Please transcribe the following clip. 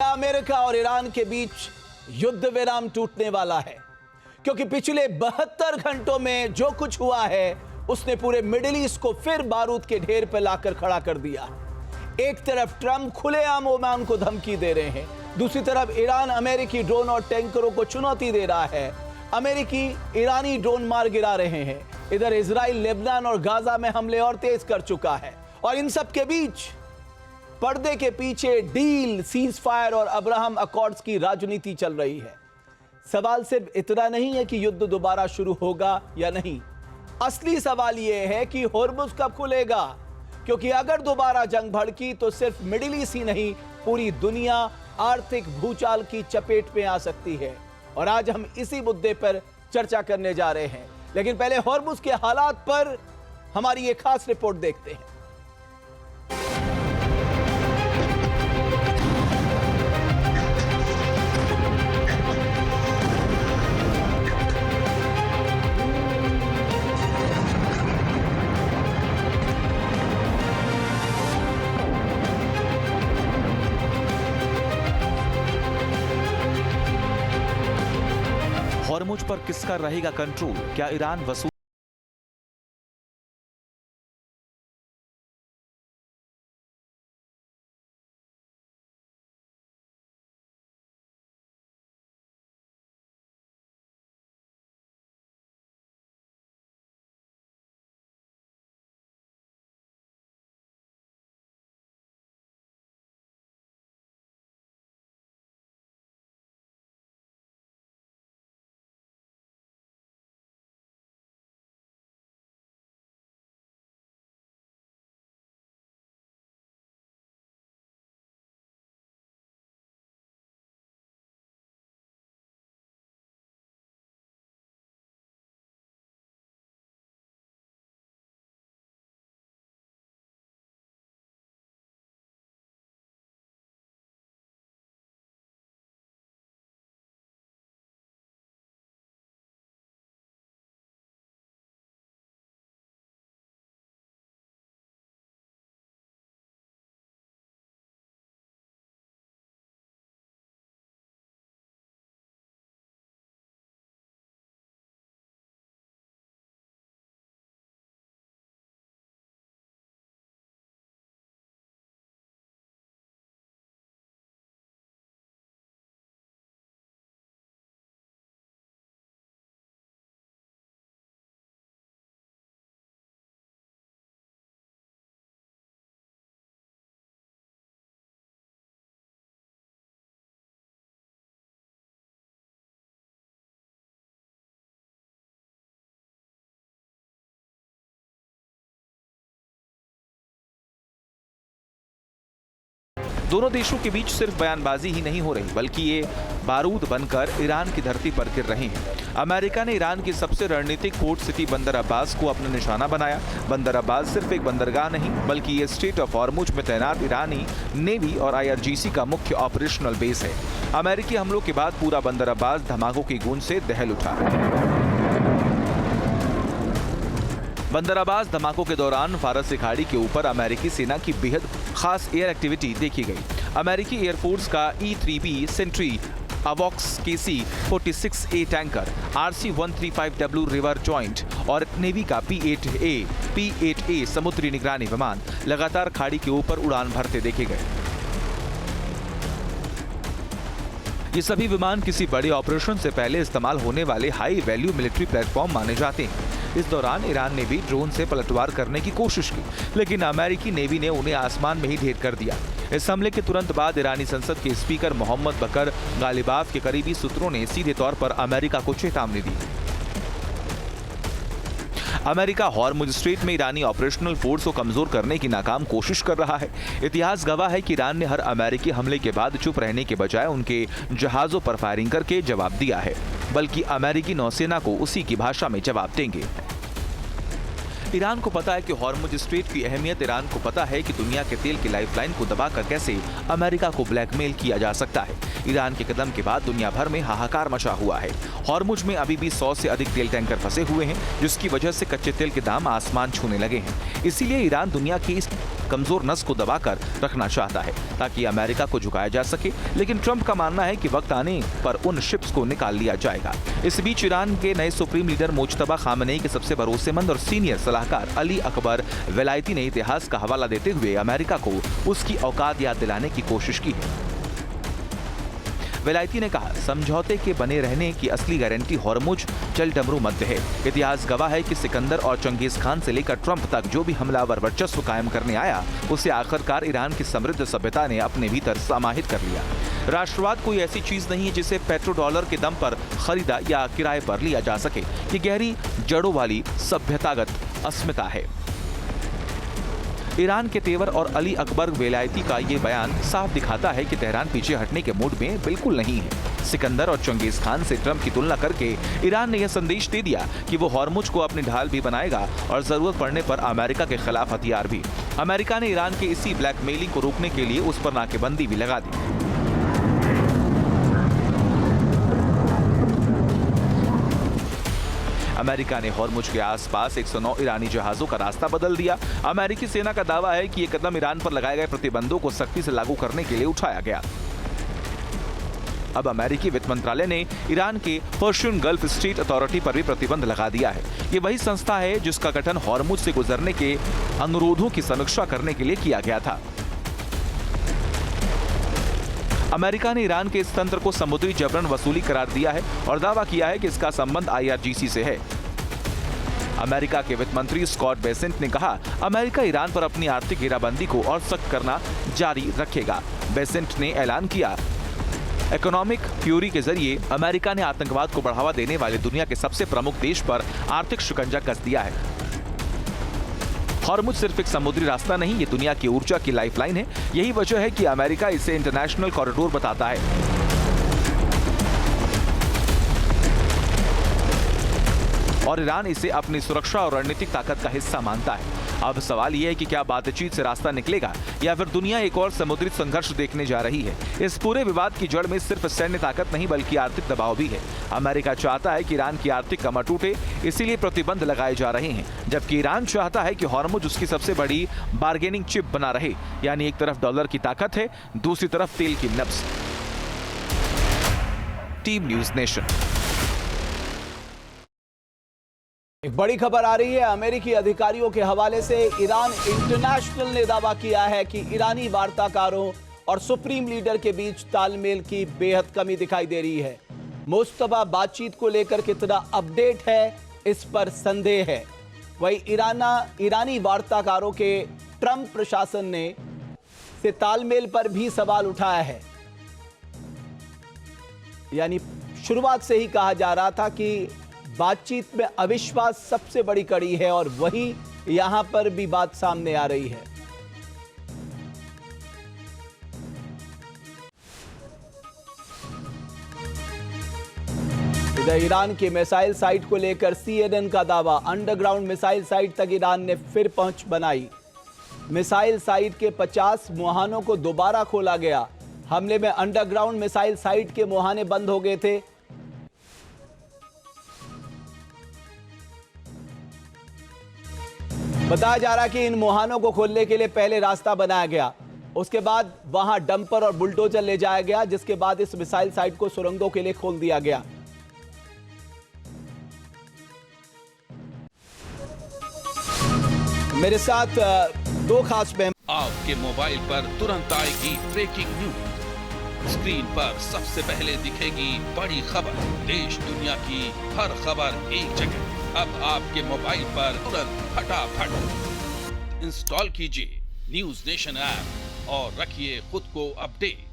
America और Iran के बीच युद्ध विराम टूटने वाला है, क्योंकि पिछले 72 घंटों में जो कुछ हुआ है उसने पूरे मिडिल ईस्ट को फिर बारूद के ढेर पर लाकर खड़ा कर दिया। एक तरफ ट्रंप खुलेआम ओमान को धमकी दे रहे हैं, दूसरी तरफ ईरान अमेरिकी ड्रोन और टैंकरों को चुनौती दे रहा है। अमेरिकी ईरानी ड्रोन मार गिरा रहे हैं। इधर इजराइल लेबनान और गाजा में हमले और तेज कर चुका है, और इन सब के बीच पर्दे के पीछे डील, सीज फायर और अब्राहम अकॉर्ड्स की राजनीति चल रही है। सवाल सिर्फ इतना नहीं है कि युद्ध दोबारा शुरू होगा या नहीं, असली सवाल यह है कि होर्मुज कब खुलेगा, क्योंकि अगर दोबारा जंग भड़की तो सिर्फ मिडिल ईस्ट ही नहीं, पूरी दुनिया आर्थिक भूचाल की चपेट में आ सकती है। और आज हम इसी मुद्दे पर चर्चा करने जा रहे हैं, लेकिन पहले होर्मुज के हालात पर हमारी ये खास रिपोर्ट देखते हैं। होर्मुज पर किसका रहेगा कंट्रोल? क्या ईरान वसूल दोनों देशों के बीच सिर्फ बयानबाजी ही नहीं हो रही, बल्कि ये बारूद बनकर ईरान की धरती पर गिर रहे हैं। अमेरिका ने ईरान की सबसे रणनीतिक पोर्ट सिटी बंदर अब्बास को अपना निशाना बनाया। बंदर अब्बास सिर्फ एक बंदरगाह नहीं, बल्कि ये स्ट्रेट ऑफ हॉर्मुज में तैनात ईरानी नेवी और IRGC का मुख्य ऑपरेशनल बेस है। अमेरिकी हमलों के बाद पूरा बंदर अब्बास धमाकों की गूंज से दहल उठा। बंदर अब्बास धमाकों के दौरान फारस खाड़ी के ऊपर अमेरिकी सेना की बेहद खास एयर एक्टिविटी देखी गई। अमेरिकी एयरफोर्स का E-3B सेंट्री अवॉक्स KC-46A tanker, RC-135W river joint और नेवी का P-8A समुद्री निगरानी विमान लगातार खाड़ी के ऊपर उड़ान भरते देखे गए। ये सभी विमान किसी बड़े ऑपरेशन से पहले इस्तेमाल होने वाले हाई वैल्यू मिलिट्री प्लेटफॉर्म माने जाते हैं। इस दौरान ईरान ने भी ड्रोन से पलटवार करने की कोशिश की, लेकिन अमेरिकी नेवी ने उन्हें आसमान में ही ढेर कर दिया। इस हमले के तुरंत बाद ईरानी संसद के स्पीकर मोहम्मद बकर गालिबाफ के करीबी सूत्रों ने सीधे तौर पर अमेरिका को चेतावनी दी। अमेरिका हॉर्मुज स्ट्रेट में ईरानी ऑपरेशनल फोर्स को कमजोर करने की नाकाम कोशिश कर रहा है। इतिहास गवाह है कि ईरान ने हर अमेरिकी हमले के बाद चुप रहने के बजाय उनके जहाजों पर फायरिंग करके जवाब दिया है, बल्कि अमेरिकी नौसेना को उसी की भाषा में जवाब देंगे। ईरान को पता है कि हॉर्मुज स्ट्रेट की अहमियत, ईरान को पता है कि दुनिया के तेल की लाइफलाइन को दबाकर कैसे अमेरिका को ब्लैकमेल किया जा सकता है। ईरान के कदम के बाद दुनिया भर में हाहाकार मचा हुआ है। हॉर्मुज में अभी भी 100 से अधिक तेल टैंकर फंसे हुए हैं, जिसकी वजह से कच्चे तेल के दाम आसमान छूने लगे हैं। इसीलिए ईरान दुनिया की इस कमजोर नस को दबाकर रखना चाहता है ताकि अमेरिका को झुकाया जा सके, लेकिन ट्रंप का मानना है कि वक्त आने पर उन शिप्स को निकाल लिया जाएगा। इस बीच ईरान के नए सुप्रीम लीडर मुज्तबा खामनेई के सबसे भरोसेमंद और सीनियर सलाहकार अली अकबर वेलायती ने इतिहास का हवाला देते हुए अमेरिका को उसकी औकात याद दिलाने की कोशिश की है। वेलायती ने कहा, समझौते के बने रहने की असली गारंटी हॉर्मुज जल डमरू मध्य है। इतिहास गवाह है कि सिकंदर और चंगेज खान से लेकर ट्रंप तक जो भी हमलावर वर्चस्व कायम करने आया, उसे आखिरकार ईरान की समृद्ध सभ्यता ने अपने भीतर समाहित कर लिया। राष्ट्रवाद कोई ऐसी चीज नहीं है जिसे पेट्रो डॉलर के दम पर खरीदा या किराए पर लिया जा सके। ये गहरी जड़ों वाली सभ्यतागत अस्मिता है। ईरान के तेवर और अली अकबर वेलायती का ये बयान साफ दिखाता है कि तेहरान पीछे हटने के मूड में बिल्कुल नहीं है। सिकंदर और चंगेज खान से ट्रंप की तुलना करके ईरान ने यह संदेश दे दिया कि वो हॉर्मुज को अपनी ढाल भी बनाएगा और जरूरत पड़ने पर अमेरिका के खिलाफ हथियार भी। अमेरिका ने ईरान के इसी ब्लैकमेलिंग को रोकने के लिए उस पर नाकेबंदी भी लगा दी। अमेरिका ने हॉर्मुज के आसपास 109 ईरानी जहाजों का रास्ता बदल दिया। अमेरिकी सेना का दावा है कि ये कदम ईरान पर लगाए गए प्रतिबंधों को सख्ती से लागू करने के लिए उठाया गया। अब अमेरिकी वित्त मंत्रालय ने ईरान के पर्शियन गल्फ स्टेट अथॉरिटी पर भी प्रतिबंध लगा दिया है। ये वही संस्था है जिसका गठन हॉर्मुज से गुजरने के अनुरोधों की समीक्षा करने के लिए किया गया था। अमेरिका ने ईरान के इस तंत्र को समुद्री जबरन वसूली करार दिया है और दावा किया है कि इसका संबंध IRGC से है। अमेरिका के वित्त मंत्री स्कॉट बेसेंट ने कहा, अमेरिका ईरान पर अपनी आर्थिक घेराबंदी को और सख्त करना जारी रखेगा। बेसेंट ने ऐलान किया, इकोनॉमिक फ्यूरी के जरिए अमेरिका ने आतंकवाद को बढ़ावा देने वाले दुनिया के सबसे प्रमुख देश पर आर्थिक शिकंजा कस दिया है। हॉर्मुज सिर्फ एक समुद्री रास्ता नहीं, ये दुनिया की ऊर्जा की लाइफलाइन है। यही वजह है कि अमेरिका इसे इंटरनेशनल कॉरिडोर बताता है। और ईरान इसे अपनी सुरक्षा और रणनीतिक ताकत का हिस्सा मानता है। अब सवाल यह है कि क्या बातचीत से रास्ता निकलेगा या फिर दुनिया एक और समुद्री संघर्ष देखने जा रही है। इस पूरे विवाद की जड़ में सिर्फ सैन्य ताकत नहीं बल्कि आर्थिक दबाव भी है। अमेरिका चाहता है कि ईरान की आर्थिक कमर टूटे, इसीलिए प्रतिबंध लगाए जा रहे हैं, जबकि ईरान चाहता है कि हॉर्मुज उसकी सबसे बड़ी बार्गेनिंग चिप बना रहे। यानी एक तरफ डॉलर की ताकत है, दूसरी तरफ तेल की नब्ज। Team news nation. एक बड़ी खबर आ रही है अमेरिकी अधिकारियों के हवाले से। ईरान इंटरनेशनल ने दावा किया है कि ईरानी वार्ताकारों और सुप्रीम लीडर के बीच तालमेल की बेहद कमी दिखाई दे रही है। मुस्तबा बातचीत को लेकर कितना अपडेट है, इस पर संदेह है। वही ईरानी वार्ताकारों के ट्रंप प्रशासन ने से तालमेल पर भी सवाल उठाया है। यानी शुरुआत से ही कहा जा रहा था कि बातचीत में अविश्वास सबसे बड़ी कड़ी है और वही यहां पर भी बात सामने आ रही है। इधर ईरान के मिसाइल साइट को लेकर CNN का दावा, अंडरग्राउंड मिसाइल साइट तक ईरान ने फिर पहुंच बनाई। मिसाइल साइट के 50 मुहानों को दोबारा खोला गया। हमले में अंडरग्राउंड मिसाइल साइट के मुहाने बंद हो गए थे। बताया जा रहा है कि इन मुहानों को खोलने के लिए पहले रास्ता बनाया गया, उसके बाद वहां डंपर और बुलडोजर ले जाया गया, जिसके बाद इस मिसाइल साइट को सुरंगों के लिए खोल दिया गया। मेरे साथ दो खास मेहमान। आपके मोबाइल पर तुरंत आएगी ब्रेकिंग न्यूज। स्क्रीन पर सबसे पहले दिखेगी बड़ी खबर। देश दुनिया की हर खबर एक जगह। अब आपके मोबाइल पर तुरंत फटाफट इंस्टॉल कीजिए न्यूज नेशन ऐप और रखिए खुद को अपडेट।